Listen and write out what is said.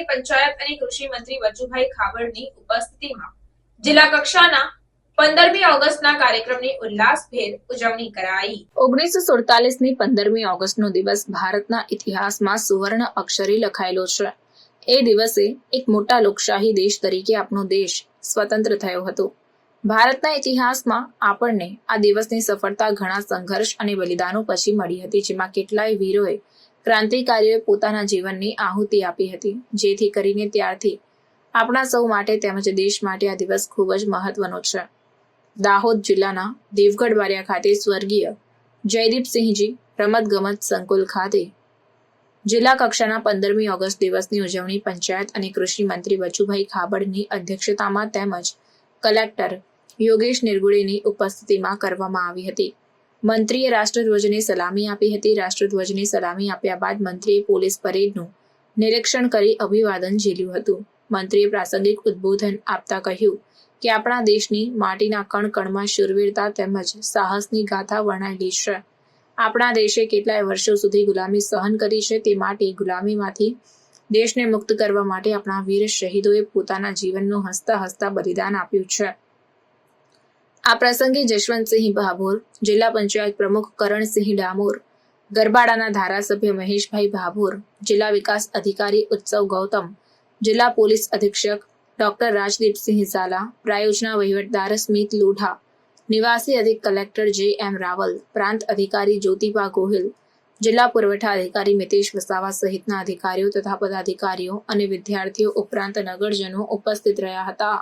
ઉજવણી પંચાયત અને કૃષિ મંત્રી વજુભાઈ ખાબડની ઉપસ્થિતિમાં જિલ્લા કક્ષાના 15મી ઓગસ્ટના કાર્યક્રમની ઉલ્લાસભેર ઉજવણી કરાઈ। 1947ની 15મી ઓગસ્ટનો દિવસ ભારતના ઇતિહાસમાં સુવર્ણ અક્ષરે લખાયેલો છે। એ દિવસે એક મોટા લોકશાહી દેશ તરીકે આપણો દેશ સ્વતંત્ર થયો હતો। ભારતના ઇતિહાસમાં આપણને આ દિવસની સફળતા ઘણા સંઘર્ષ અને બલિદાનો પછી મળી હતી, જેમાં કેટલાય વીરોએ ક્રાંતિકારીઓએ પોતાના જીવનની આહુતિ આપી હતી, જેથી કરીને ત્યારથી આપણા સૌ માટે તેમજ દેશ માટે આ દિવસ ખૂબ જ મહત્વનો છે। દાહોદ જિલ્લાના દેવગઢ બારિયા ખાતે સ્વર્ગીય જયદીપસિંહજી રમતગમત સંકુલ ખાતે જિલ્લા કક્ષાના 15મી ઓગસ્ટ દિવસની ઉજવણી પંચાયત અને કૃષિ મંત્રી વજુભાઈ ખાબડની અધ્યક્ષતામાં તેમજ કલેક્ટર યોગેશ નિર્ગુડેની ઉપસ્થિતિમાં કરવામાં આવી હતી। મંત્રીએ રાષ્ટ્રધ્વજને સલામી આપી હતી। રાષ્ટ્રધ્વજને સલામી આપ્યા બાદ મંત્રીએ પોલીસ પરેડનું નિરીક્ષણ કરી અભિવાદન ઝીલ્યું હતું। મંત્રીએ પ્રાસંગિક ઉદ્બોધન આપતા કહ્યું કે આપણા દેશની માટીના કણ કણમાં શૂરવીરતા તેમજ સાહસની ગાથા વર્ણાયેલી છે। આપણા દેશે કેટલાય વર્ષો સુધી ગુલામી સહન કરી છે, તે માટે ગુલામીમાંથી દેશને મુક્ત કરવા માટે આપણા વીર શહીદોએ પોતાના જીવનનું હસતા હસતા બલિદાન આપ્યું છે। આ પ્રસંગે જશવંતસિંહ ભાભોર, જિલ્લા પંચાયત પ્રમુખ કરણસિંહ ડામોર, ગરબાડાના ધારાસભ્ય મહેશભાઈ ભાભોર, જિલ્લા વિકાસ અધિકારી ઉત્સવ ગૌતમ, જિલ્લા પોલીસ અધિક્ષક ડોક્ટર રાજદીપસિંહ ઝાલા, પ્રાયોજના વહીવટદાર સ્મિત લોઢા, નિવાસી અધિક કલેક્ટર જે.એમ. રાવલ, પ્રાંત અધિકારી જ્યોતિબા ગોહિલ, જિલ્લા પુરવઠા અધિકારી મિતેશ વસાવા સહિતના અધિકારીઓ તથા પદાધિકારીઓ અને વિદ્યાર્થીઓ ઉપરાંત નગરજનો ઉપસ્થિત રહ્યા હતા।